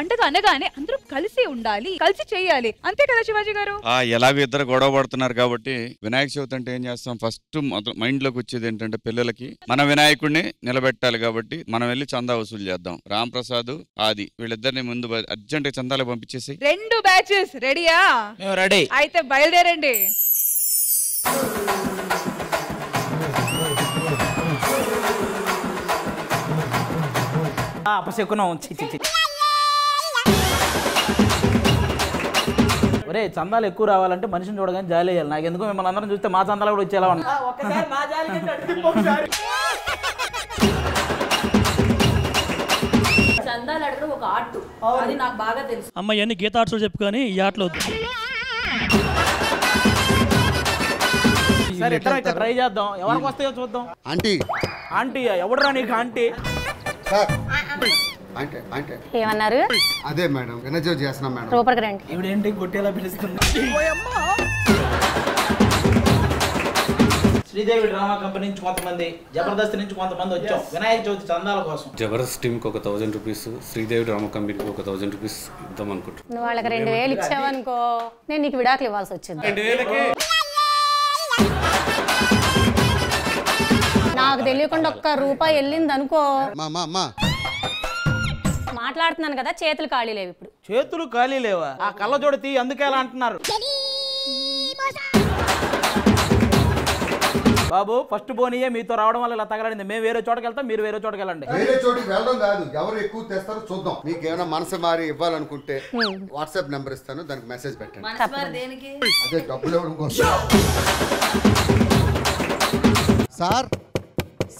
పండుగ అనగానే అందరూ కలిసి ఉండాలి, కలిసి చేయాలి, అంతే కదా శివాజీ గారు? ఎలాగో ఇద్దరు గొడవ పడుతున్నారు కాబట్టి వినాయక చవితి అంటే ఏం చేస్తాం, ఫస్ట్ మైండ్ లోకి వచ్చేది ఏంటంటే పిల్లలకి మన వినాయకుడిని నిలబెట్టాలి కాబట్టి మనం వెళ్ళి చందా వసూలు చేద్దాం. రామ్ ప్రసాద్ ఆది వీళ్ళిద్దరిని ముందు అర్జెంట్ గా చందాలు పంపించేసి 2 బ్యాచెస్ రెడీయా? రెడీ. అయితే బయలుదేరండి. ఒరే చందాలు ఎక్కువ రావాలంటే మనిషిని చూడగానే జాలి వేయాలి. నాకు ఎందుకు మిమ్మల్ని అందరం చూస్తే మా చందాలు కూడా వచ్చేలా ఉన్నాయి. చందాలు అడగడం ఒక ఆర్ట్, అది నాకు బాగా తెలుసు. అమ్మ ఇవన్నీ గీత ఆర్ట్స్ చెప్పు కానీ ఈ ఆటలు సరే ఇద్దరం ఇక్కడ ట్రై చేద్దాం, ఎవరికి వస్తాయో చూద్దాం. ఆంటీ ఆంటీ ఎవడరా నీకు ఆంటీ? ఏమన్నారు? అదే మేడం ఎనర్జీ చేస్తున్నాం మేడం. సూపర్ గా రండి. ఇవిడేంటి కొట్టేలా పిలుస్తుంది. శ్రీదేవి డ్రామా కంపెనీ నుంచి కొంతమంది, జబర్దస్త్ నుంచి కొంతమంది వచ్చాం వినాయక చవితి చందాల కోసం. జబర్దస్త్ టీమ్ కి 1000 రూపీస్, శ్రీదేవి డ్రామా కంపెనీకి 1000 రూపీస్ ఇద్దాం అనుకుంటున్నాను. నువ్వు వాళ్ళకి 2000 ఇచ్చావనుకో నేను నీకు విడాకులు ఇవ్వాల్సి వచ్చింది. 2000కి నాకు తెలియకుండా ₹1 వెళ్ళింది అనుకో. మా మాట్లాడుతున్నాను కదా, చేతులు ఖాళీ లేవు ఇప్పుడు. చేతులు ఖాళీ లేవా? ఆ కళ్ళజోడు తీ, అందుకే అలా అంటున్నారు. బాబు ఫస్ట్ బోనియే మీతో రావడం వల్ల ఇలా తగలడింది. మేము వేరే చోటకి వెళ్తాం, మీరు వేరే చోటకి వెళ్ళండి. వేరే చోటికి వెళ్ళడం కాదు, ఎవరు ఎక్కువ తెస్తారో చూద్దాం. మీకు ఏమైనా మనసు మారి ఇవ్వాలనుకుంటే వాట్సాప్ నెంబర్ ఇస్తాను, దానికి మెసేజ్ పెట్టండి. అదే డబ్బులు ఇవ్వడం కోసం.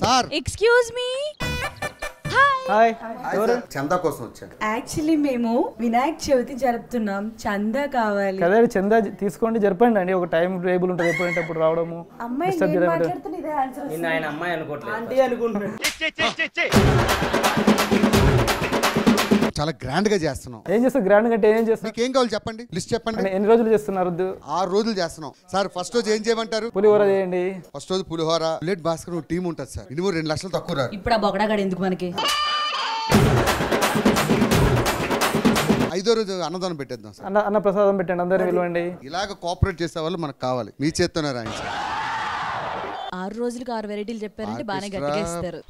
Sir excuse me. హాయ్. చందా కోసం వచ్చాను. యాక్చువల్లీ మేము వినాయక చవితి జరుపుతున్నాం, చందా కావాలి. కదా చందా తీసుకోండి, జరపండి అండి. ఒక టైం టేబుల్ ఉంటుంది, ఎప్పుడంటే అప్పుడు రావడము. అమ్మాయి ఆయన అమ్మాయి అనుకోవట్లేదు, ఆంటీ అనుకుంటున్నాడు. చాలా గ్రాండ్ గా చేస్తున్నాం. ఏం చేస్తారు గ్రాండ్ అంటే? ఏం చేస్తారు? మీకు ఏం కావాలి చెప్పండి, లిస్ట్ చెప్పండి. ఎన్ని రోజులు చేస్తున్నారు? 6 రోజులు చేస్తున్నాం సార్. ఫస్ట్ రోజు ఏం చేయమంటారు? పులిహోర చేయండి. ఫస్ట్ రోజు పులిహోర. బుల్లెట్ భాస్కర్ టీం ఉంటుంది సార్, ఇది 2 లక్షలు తక్కువ రారు. ఇప్పుడు ఆ బొగడాగాడు ఎందుకు మనకి? 5వ రోజు అన్నదానం పెట్టేద్దాం సార్. అన్న ప్రసాదం పెట్టండి, అందరూ పిలవండి. ఇలాగ కోఆపరేట్ చేసే వాళ్ళు మనకు కావాలి. మీ చేత్తోనే రాయండి సార్. 6 రోజులకు 6 వెరైటీలు చెప్పారంటే బాగానే గట్టిగా ఇస్తారు.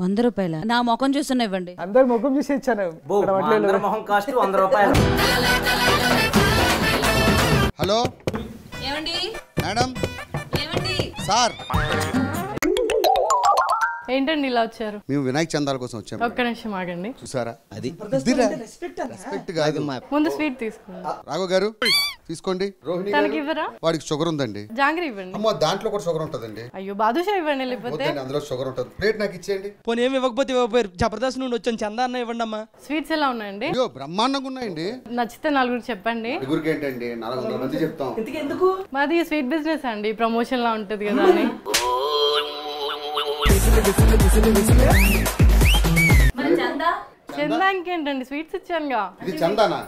₹100 నా ముఖం చూస్తున్నా ఇవ్వండి. అందరు ముఖం చూసి ఇచ్చాను. హలో ఏమండి మేడం, సార్ ఏంటండి ఇలా వచ్చారు? మేము వినాయక చందాల కోసం వచ్చాము. ఒక్క నిమిషం ఆగండి. చూసారా, అది రెస్పెక్ట్ కాదు. ముందు స్వీట్ తీసుకోండి. రాఘవ్ గారు తీసుకోండి. రోహిణి తనకి ఇవ్వరా? వాడికి షుగర్ ఉందండి. జాంగ్రీ ఇవ్వండి. అమ్మో దాంట్లో కూడా షుగర్ ఉంటదండి. అయ్యో బాదుషా ఇవ్వండి, లేకపోతే అందులో షుగర్ ఉంటది. ప్లేట్ నాకు ఇచ్చేయండి. పోనీ ఏమి ఇవ్వకపోతే ఇవ్వకపోయారు. జబర్దస్త్ నుండి వచ్చాను, చందా అన్న ఇవ్వండి అమ్మా. స్వీట్స్ ఎలా ఉన్నాయండి? అయ్యో బ్రహ్మాండంగా ఉన్నాయండి. నచ్చితే 4 చెప్పండి. నలుగురికి ఏంటండి, 400 మంది చెప్తాం. ఎందుకు? మాది స్వీట్ బిజినెస్ అండి, ప్రమోషన్ లా ఉంటది కదా అని. చందా ఇంకేంటండి, స్వీట్స్ ఇచ్చానుగా. ఇది చందానా?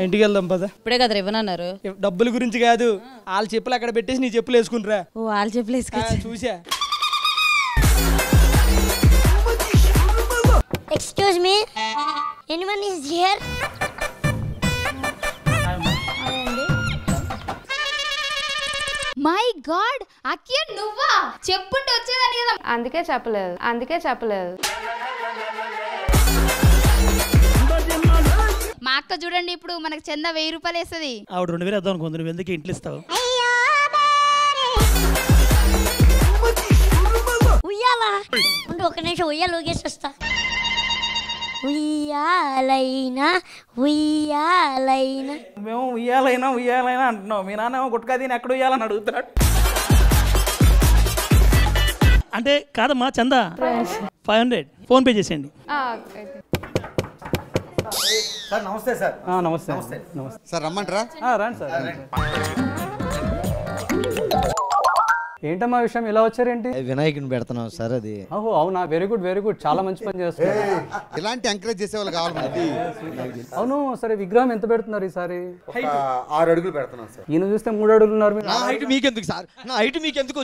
ఇంటికి వెళ్దాం పద. ఇప్పుడే కదా ఇవ్వనన్నారు. డబ్బుల గురించి కాదు, వాళ్ళ చెప్పులు అక్కడ పెట్టేసి నీ చెప్పులు వేసుకుంటారా. ఓ వాళ్ళ చెప్పులు వేసుకొచ్చి చూసా. Excuse me, anyone is here? My god అక్కియ నువ్వా? చెప్పుంటే వచ్చేదాన్ని కదా. అందుకే చెప్పలేదు. మా అక్క చూడండి, ఇప్పుడు మనకు చందా ₹1000 వేస్తుంది. ఆవిడ 2000 వేద్దాం అనుకుంది, నువ్వు ఎందుకు ఇంట్లో ఇస్తావు? ఉయ్యాలా ఉండి ఒక నిమిషం ఉయ్యాలు ఊగేసి ఉయ్యాలైనా మేము ఉయ్యాలైనా అంటున్నాం. మీ నాన్న గుట్కా దీని ఎక్కడ ఉయ్యాలని అడుగుతున్నాడు. అంటే కాదమ్మా చందా 500 ఫోన్ పే చేసేయండి. సార్ నమస్తే సార్. నమస్తే సార్ రమ్మంటారా? రండి సార్. ఏంటమ్మా విషయం ఇలా వచ్చారేంటి? వినాయకుని పెడుతున్నాం సార్ అది. ఓహో అవునా, వెరీ గుడ్, చాలా మంచి పని చేస్తున్నారు. ఇలాంటి ఎంకరేజ్ చేసే వాళ్ళు కావాలి. అవును సరే, విగ్రహం ఎంత పెడుతున్నారు ఈసారి? 6 అడుగులు పెడుతున్నాం సార్. ఈయన చూస్తే 3 అడుగులు ఉన్నారు. నా హైట్ మీకెందుకు సార్? నా హైట్ మీకెందుకు?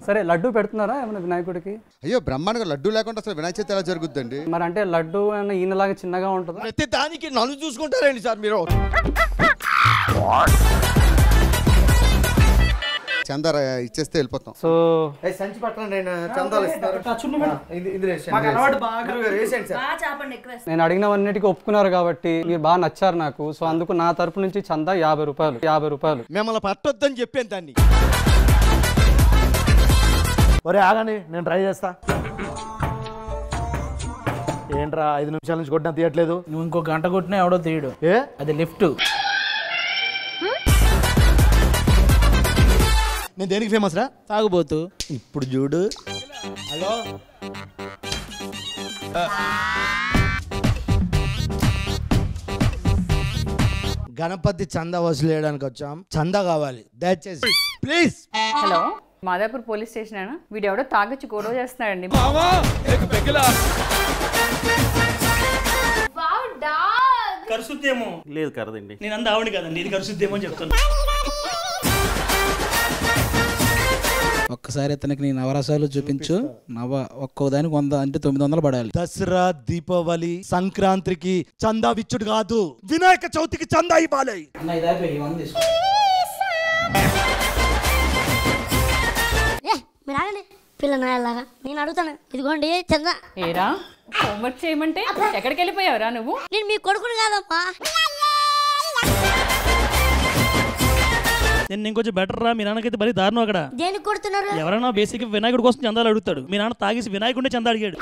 సరే లడ్డు పెడుతున్నారా ఏమైనా వినాయకుడికి? అయ్యో బ్రహ్మాండంగా లడ్డు లేకుండా అసలు వినాయక చవితి ఎలా జరుగుద్దండి? మరి అంటే లడ్డు అన్న ఈయనలాగా చిన్నగా ఉంటుందా? ప్రతి దానికి నన్ను చూసుకుంటారండి సార్ మీరు. చందా ఇచ్చేస్తే వెళ్ళిపోతాం. సో సంచి పట్టండి, చందాలు ఇస్తారు. నేను అడిగినవన్నిటికీ ఒప్పుకున్నారు కాబట్టి మీరు బాగా నచ్చారు నాకు. సో అందుకు నా తరపు నుంచి చందా 50 రూపాయలు. మిమ్మల్ని పట్టొద్దని చెప్పాను దాన్ని. ఒరే ఆగండి, నేను ట్రై చేస్తా. ఏంట్రా 5 నిమిషాల నుంచి కొట్టినా తీయట్లేదు? నువ్వు ఇంకో గంట కొట్టినా ఎవడో తీయడు. అది లిఫ్ట్. నేను దేనికి ఫేమస్ రా? తాగుబోతు. ఇప్పుడు చూడు. హలో గణపతి చందా వసూలు చేయడానికి వచ్చాం. చందా కావాలి దయచేసి please. Hello, Madhapur police station. వీడు ఎవడో తాగొచ్చి గొడవ చేస్తున్నాడండి. కరుసుద్దేమో. లేదు కరదండి, నేను అంత ఆవిడ కదండి, ఇది కరుసుద్దేమో అని చెప్తాను. ఒక్కసారి ఇతనికి నీ నవరసాలు చూపించు. ఒక్కో దానికి 100 అంటే 900 పడాలి. దసరా, దీపావళి, సంక్రాంతికి చందా విచ్చుడు కాదు, వినాయక చవితికి చందా ఇవ్వాలి. పిల్ల నాయలాగా నేను అడుగుతాను. ఇదిగోండి చందా. ఏరా హోంవర్క్ చేయమంటే ఎక్కడికి వెళ్ళిపోయావురా నువ్వు? నేను మీ కొడుకుని కాదమ్మా. నేను ఇంకొంచెం బెటర్ రా. మీ నాన్నకైతే బలి దారుణం అక్కడ. దేనికి కొడుతున్నారు? ఎవరైనా బేసిక్ వినాయకుడి కోసం చందాలు అడుగుతాడు. మీ నాన్న తాగేసి వినాయకుడిని చందా అడిగాడు.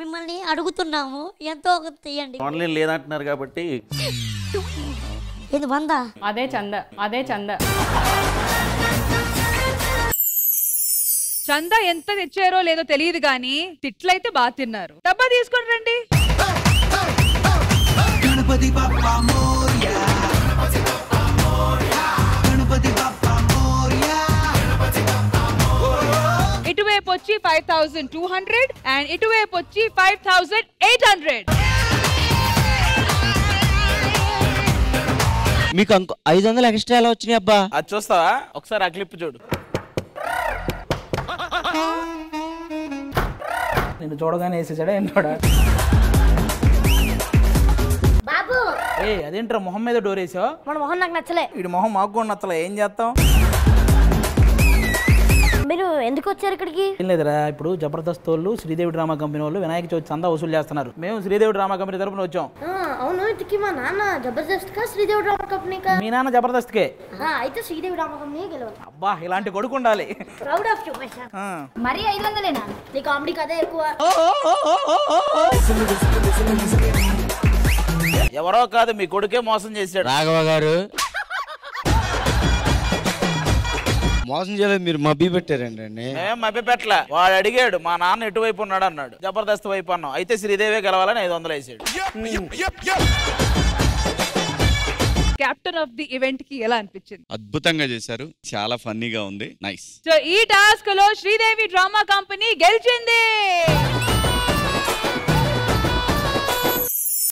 మిమ్మల్ని అడుగుతున్నాము, ఎంతో ఒక తీయండి. ఆన్లైన్ లేదంటున్నారు కాబట్టి ఇది 100. అదే చందా. చందా ఎంత తెచ్చారో లేదో తెలియదు గానీ తిట్లయితే బాగా తిన్నారు. డబ్బా తీసుకొని రండి. ఇటువైపు వచ్చి 5200 అండ్ ఇటువైపు వచ్చి 5800. మీకు 500 ఎక్స్ట్రా ఎలా వచ్చినాయి అబ్బా? అది చూస్తావా? ఒకసారి ఆ క్లిప్ చూడు. నేను చూడగానే వేసేసాడా ఏంటోడా? బాబు అదేంట్రా మొహం మీద డోర్ వేసావు? మన మొహం నాకు నచ్చలే. వీడి మొహం మాకు కూడా నచ్చలే. ఏం చేస్తాం? మీరు ఎందుకు వచ్చారు ఇక్కడికి? ఏం లేదురా, ఇప్పుడు జబర్దస్త్ వాళ్ళు శ్రీదేవి డ్రామా కంపెనీ వాళ్ళు వినాయక చవితి చందా వసూలు చేస్తున్నారు. మేము శ్రీదేవి డ్రామా కంపెనీ తరపున వచ్చాం. అవును, ఇంతకీ మా నాన్న జబర్దస్త్ కా శ్రీదేవి డ్రామా కంపెనీ కా? మీ నాన్న జబర్దస్త్ కే. అయితే శ్రీదేవి డ్రామా కంపెనీ గెలవాలి. అబ్బా, ఇలాంటి కొడుకు ఉండాలి. Proud of you my son. మరి 500లేనా? నీ కామెడీ కదే ఎక్కువ. ఎవరో కాదు, మీ కొడుకే మోసం చేశాడు. రాఘవ గారు మోసం చేయలేదు, మీరు మబ్బి పెట్టారండి. ఏం మభ్య పెట్టలే. వాడు అడిగాడు మా నాన్న ఎటువైపు ఉన్నాడు అన్నాడు. జబర్దస్త్ వైపు అన్నాం. అయితే శ్రీదేవే గెలవాలని 500 వేసాడు. కెప్టెన్ ఆఫ్ ది ఈవెంట్ కి ఎలా అనిపించింది? అద్భుతంగా చేశారు, చాలా ఫన్నీగా ఉంది. నైస్. సో ఈ టాస్క్ లో శ్రీదేవి డ్రామా కంపెనీ గెలిచింది.